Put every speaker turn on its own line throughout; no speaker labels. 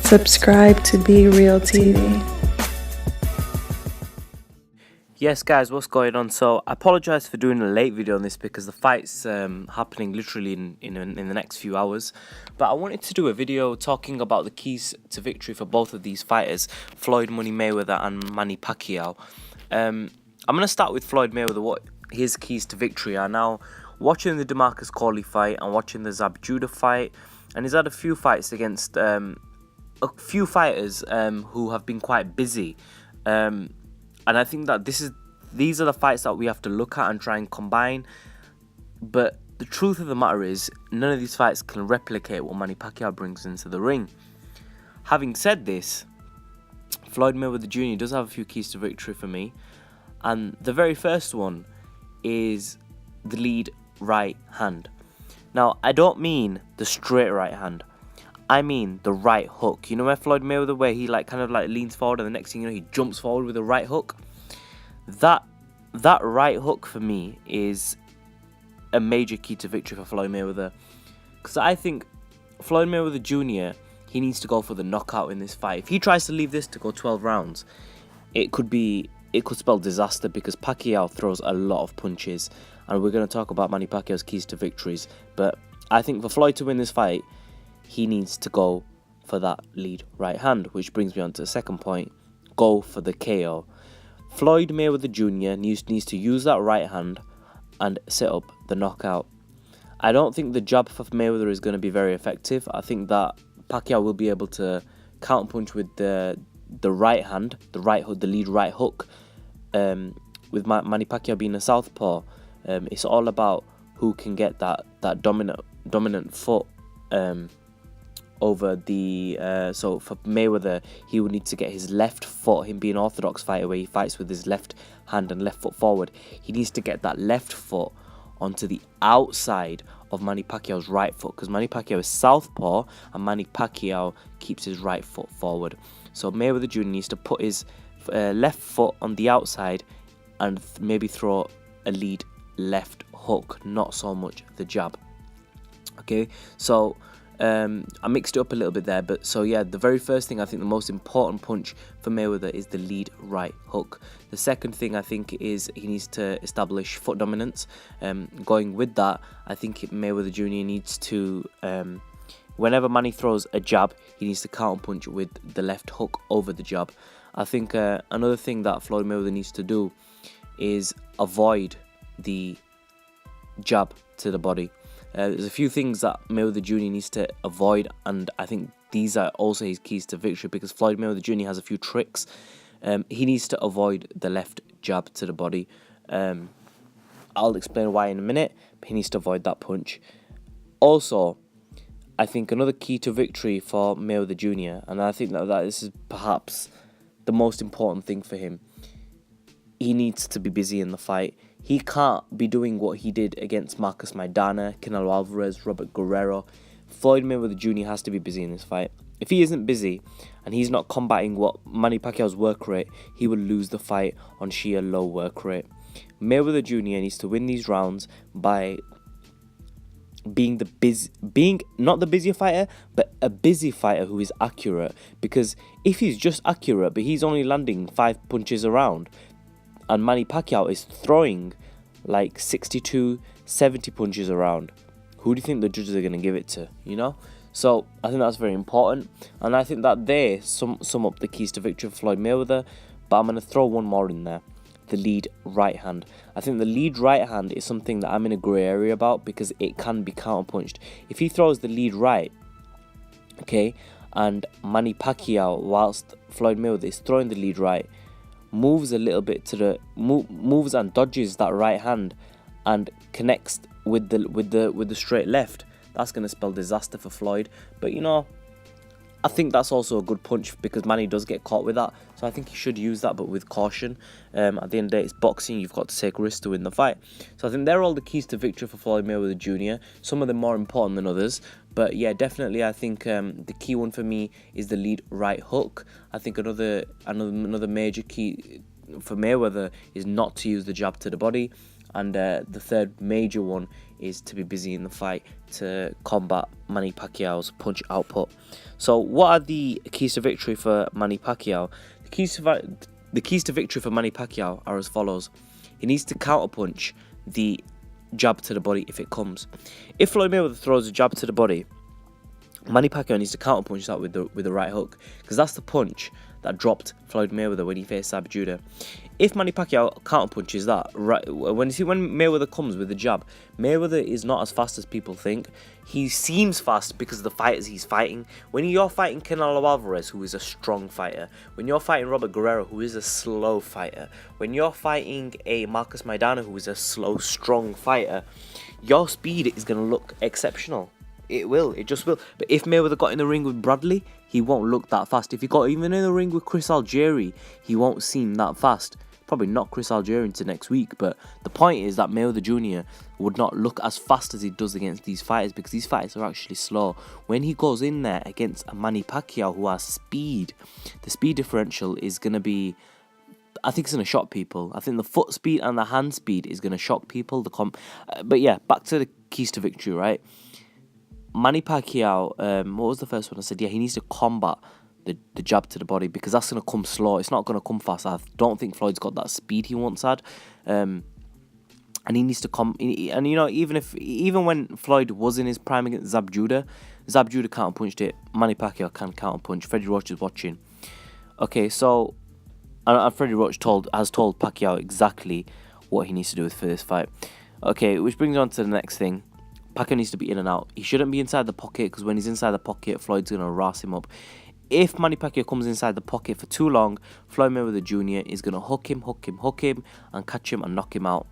Subscribe to Be Real TV.
Yes guys, what's going on? So I apologize for doing a late video on this because the fight's happening literally in the next few hours, but I wanted to do a video talking about the keys to victory for both of these fighters, Floyd Money Mayweather and Manny Pacquiao. I'm going to start with Floyd Mayweather, what his keys to victory are. Now, watching the DeMarcus Corley fight and watching the Zab Judah fight, and he's had a few fights against a few fighters who have been quite busy, and I think that these are the fights that we have to look at and try and combine. But the truth of the matter is, none of these fights can replicate what Manny Pacquiao brings into the ring. Having said this, Floyd Mayweather Jr. does have a few keys to victory for me, and the very first one is the lead right hand. Now, I don't mean the straight right hand. I mean the right hook. You know where Floyd Mayweather, where he kind of leans forward and the next thing you know, he jumps forward with a right hook? That right hook for me is a major key to victory for Floyd Mayweather. Because I think Floyd Mayweather Jr., he needs to go for the knockout in this fight. If he tries to leave this to go 12 rounds, it could spell disaster, because Pacquiao throws a lot of punches. And we're going to talk about Manny Pacquiao's keys to victories. But I think for Floyd to win this fight, he needs to go for that lead right hand, which brings me on to the second point. Go for the KO. Floyd Mayweather Jr. needs to use that right hand and set up the knockout. I don't think the jab for Mayweather is going to be very effective. I think that Pacquiao will be able to counterpunch with the right hand, the right hook, the lead right hook. With Manny Pacquiao being a southpaw, it's all about who can get that dominant foot over the so for Mayweather, he would need to get his left foot, him being an orthodox fighter where he fights with his left hand and left foot forward. He needs to get that left foot onto the outside of Manny Pacquiao's right foot, because Manny Pacquiao is southpaw and Manny Pacquiao keeps his right foot forward. So Mayweather Jr. needs to put his left foot on the outside and maybe throw a lead left hook, not so much the jab. Okay, so I mixed it up a little bit there, but so yeah, the very first thing, I think the most important punch for Mayweather is the lead right hook. The second thing I think is he needs to establish foot dominance. Going with that, I think Mayweather Jr. needs to, whenever Manny throws a jab, he needs to counter punch with the left hook over the jab. I think another thing that Floyd Mayweather needs to do is avoid the jab to the body. There's a few things that Mayweather Jr. needs to avoid, and I think these are also his keys to victory, because Floyd Mayweather Jr. has a few tricks. He needs to avoid the left jab to the body. I'll explain why in a minute, but he needs to avoid that punch. Also, I think another key to victory for Mayweather Jr., and I think that this is perhaps the most important thing for him, he needs to be busy in the fight. He can't be doing what he did against Marcus Maidana, Canelo Alvarez, Robert Guerrero. Floyd Mayweather Jr. has to be busy in this fight. If he isn't busy and he's not combating what Manny Pacquiao's work rate, he will lose the fight on sheer low work rate. Mayweather Jr. needs to win these rounds by being not the busier fighter, but a busy fighter who is accurate. Because if he's just accurate, but he's only landing 5 punches around, and Manny Pacquiao is throwing like 62, 70 punches around, who do you think the judges are going to give it to, you know? So I think that's very important, and I think that they sum up the keys to victory for Floyd Mayweather. But I'm going to throw one more in there, the lead right hand. I think the lead right hand is something that I'm in a grey area about, because it can be counterpunched. If he throws the lead right, okay, and Manny Pacquiao, whilst Floyd Mayweather is throwing the lead right, moves a little bit to the moves and dodges that right hand and connects with the straight left, that's going to spell disaster for Floyd. But you know, I think that's also a good punch, because Manny does get caught with that. So I think he should use that, but with caution. At the end of the day, it's boxing. You've got to take risks to win the fight. So I think they're all the keys to victory for Floyd Mayweather Jr. Some of them more important than others. But yeah, definitely I think the key one for me is the lead right hook. I think another major key for Mayweather is not to use the jab to the body. And the third major one is to be busy in the fight to combat Manny Pacquiao's punch output. So what are the keys to victory for Manny Pacquiao? The keys to victory for Manny Pacquiao are as follows. He needs to counterpunch the jab to the body if it comes. If Floyd Mayweather throws a jab to the body, Manny Pacquiao needs to counterpunch that with the right hook, because that's the punch that dropped Floyd Mayweather when he faced Judah. If Manny Pacquiao counterpunches that, right, when Mayweather comes with the jab, Mayweather is not as fast as people think. He seems fast because of the fighters he's fighting. When you're fighting Canelo Alvarez, who is a strong fighter, when you're fighting Robert Guerrero, who is a slow fighter, when you're fighting a Marcus Maidana, who is a slow, strong fighter, your speed is going to look exceptional. It just will. But if Mayweather got in the ring with Bradley, he won't look that fast. If he got even in the ring with Chris Algieri, he won't seem that fast. Probably not Chris Algieri into next week, but the point is that Mayweather Jr. would not look as fast as he does against these fighters, because these fighters are actually slow. When he goes in there against a Manny Pacquiao who has speed, the speed differential is going to be, I think it's going to shock people. I think the foot speed and the hand speed is going to shock people. But yeah, back to the keys to victory, right? Manny Pacquiao, what was the first one? I said, yeah, he needs to combat the jab to the body, because that's going to come slow. It's not going to come fast. I don't think Floyd's got that speed he once had. And he needs to come. And, you know, even when Floyd was in his prime against Judah counterpunched it. Manny Pacquiao can counterpunch. Freddie Roach is watching. Okay, so, and Freddie Roach has told Pacquiao exactly what he needs to do for this fight. Okay, which brings on to the next thing. Pacquiao needs to be in and out. He shouldn't be inside the pocket, because when he's inside the pocket, Floyd's going to ras him up. If Manny Pacquiao comes inside the pocket for too long, Floyd Mayweather Jr. is going to hook him, and catch him and knock him out.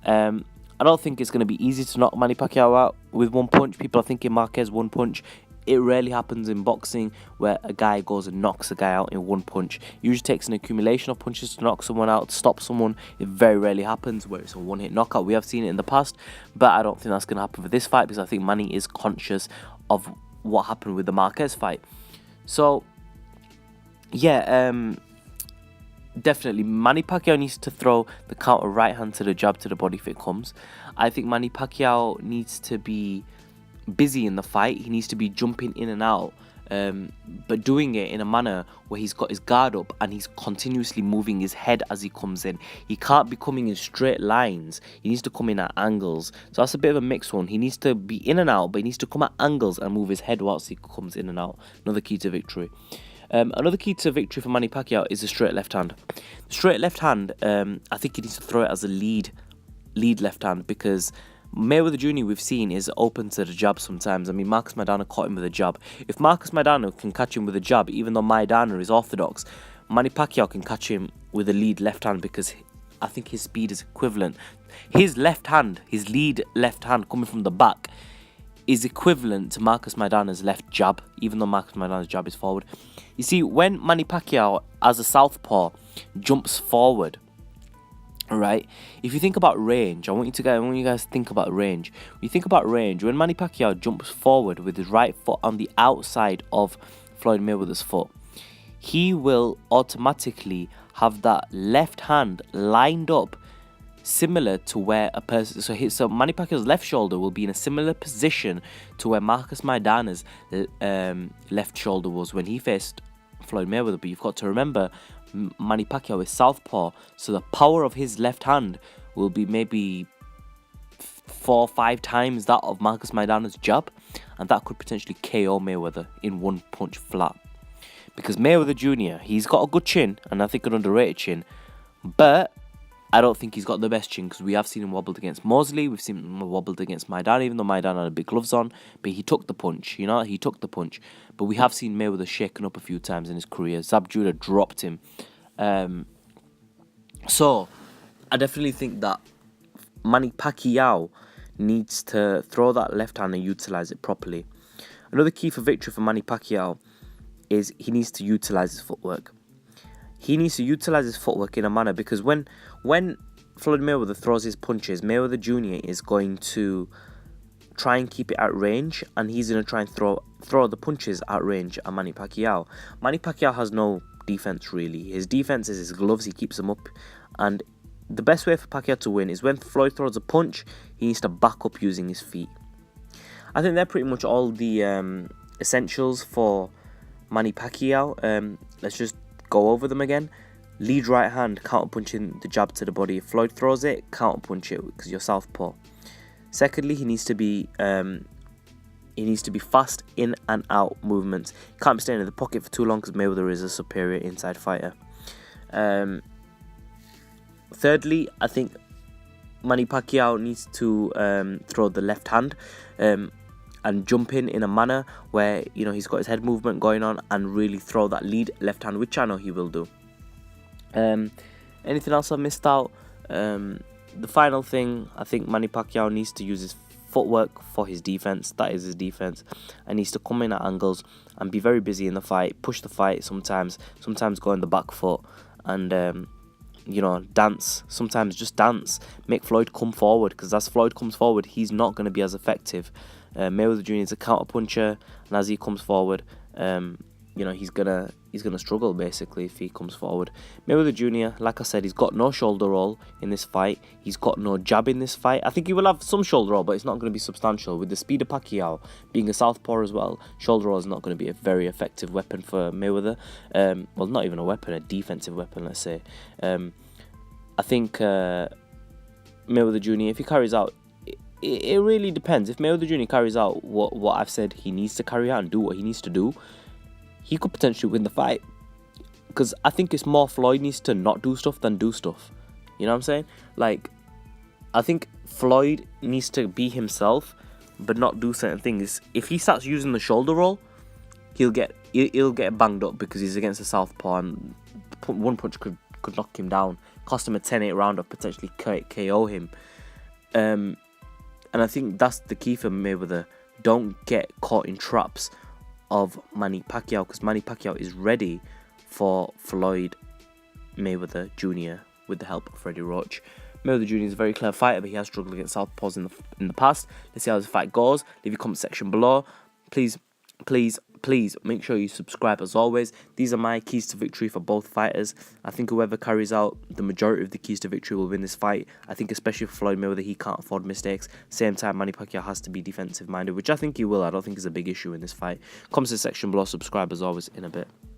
I don't think it's going to be easy to knock Manny Pacquiao out with one punch. People are thinking Marquez one punch. It rarely happens in boxing where a guy goes and knocks a guy out in one punch. It usually takes an accumulation of punches to knock someone out, to stop someone. It very rarely happens where it's a one-hit knockout. We have seen it in the past, but I don't think that's going to happen for this fight, because I think Manny is conscious of what happened with the Marquez fight. So, yeah, definitely Manny Pacquiao needs to throw the counter right hand to the jab to the body if it comes. I think Manny Pacquiao needs to be busy in the fight. He needs to be jumping in and out, but doing it in a manner where he's got his guard up and he's continuously moving his head as he comes in. He can't be coming in straight lines. He needs to come in at angles. So that's a bit of a mixed one. He needs to be in and out, but he needs to come at angles and move his head whilst he comes in and out. Another key to victory. Another key to victory for Manny Pacquiao is the straight left hand. The straight left hand, I think he needs to throw it as a lead left hand, because Mayweather Jr. we've seen is open to the jab sometimes. I mean, Marcus Maidana caught him with a jab. If Marcus Maidana can catch him with a jab, even though Maidana is orthodox, Manny Pacquiao can catch him with a lead left hand, because I think his speed is equivalent. His left hand, his lead left hand coming from the back, is equivalent to Marcus Maidana's left jab, even though Marcus Maidana's jab is forward. You see, when Manny Pacquiao, as a southpaw, jumps forward, right? If you think about range, I want you guys to think about range. When you think about range, when Manny Pacquiao jumps forward with his right foot on the outside of Floyd Mayweather's foot, he will automatically have that left hand lined up similar to where a person, so Manny Pacquiao's left shoulder will be in a similar position to where Marcus Maidana's left shoulder was when he faced Floyd Mayweather. But you've got to remember, Manny Pacquiao is southpaw, so the power of his left hand will be maybe 4 or 5 times that of Marcus Maidana's jab, and that could potentially KO Mayweather in one punch flat. Because Mayweather Jr., he's got a good chin, and I think an underrated chin, but I don't think he's got the best chin, because we have seen him wobbled against Mosley, we've seen him wobbled against Maidana, even though Maidana had big gloves on, but he took the punch, he took the punch. But we have seen Mayweather shaken up a few times in his career. Judah dropped him. So, I definitely think that Manny Pacquiao needs to throw that left hand and utilise it properly. Another key for victory for Manny Pacquiao is he needs to utilise his footwork. He needs to utilise his footwork in a manner, because when Floyd Mayweather throws his punches, Mayweather Jr. is going to try and keep it at range, and he's going to try and throw the punches at range at Manny Pacquiao. Manny Pacquiao has no defense really. His defense is his gloves. He keeps them up, and the best way for Pacquiao to win is when Floyd throws a punch, he needs to back up using his feet. I think they're pretty much all the essentials for Manny Pacquiao. Let's just go over them again. Lead right hand, counter punching the jab to the body. If Floyd throws it, counter punch it because you're southpaw. Secondly, he needs to be fast in and out movements. He can't be staying in the pocket for too long because Mayweather is a superior inside fighter. Thirdly, I think Manny Pacquiao needs to throw the left hand and jump in a manner where, you know, he's got his head movement going on and really throw that lead left hand, which I know he will do. Anything else I've missed out? The final thing, I think Manny Pacquiao needs to use his footwork for his defense. That is his defense, and needs to come in at angles and be very busy in the fight, push the fight sometimes go on the back foot, and you know, dance. Sometimes just dance, make Floyd come forward, because as Floyd comes forward, he's not going to be as effective. Mayweather Jr. is a counter puncher, and as he comes forward, you know, he's gonna struggle basically if he comes forward. Mayweather Jr., like I said, he's got no shoulder roll in this fight. He's got no jab in this fight. I think he will have some shoulder roll, but it's not going to be substantial. With the speed of Pacquiao, being a southpaw as well, shoulder roll is not going to be a very effective weapon for Mayweather. Well, not even a weapon, a defensive weapon, let's say. I think Mayweather Jr., if he carries out, it really depends. If Mayweather Jr. carries out what I've said he needs to carry out and do what he needs to do, he could potentially win the fight. Because I think it's more Floyd needs to not do stuff than do stuff. You know what I'm saying? Like, I think Floyd needs to be himself, but not do certain things. If he starts using the shoulder roll, he'll get banged up because he's against a southpaw, and one punch could knock him down, cost him a 10-8 round of potentially KO him. And I think that's the key for Mayweather. Don't get caught in traps of Manny Pacquiao, because Manny Pacquiao is ready for Floyd Mayweather Jr. with the help of Freddie Roach. Mayweather Jr. is a very clever fighter, but he has struggled against southpaws in the past. Let's see how this fight goes. Leave your comment section below. Please make sure you subscribe as always. These are my keys to victory for both fighters. I think whoever carries out the majority of the keys to victory will win this fight. I think especially for Floyd Mayweather, he can't afford mistakes. Same time, Manny Pacquiao has to be defensive minded, which I think he will. I don't think is a big issue in this fight. Comment section below, subscribe as always in a bit.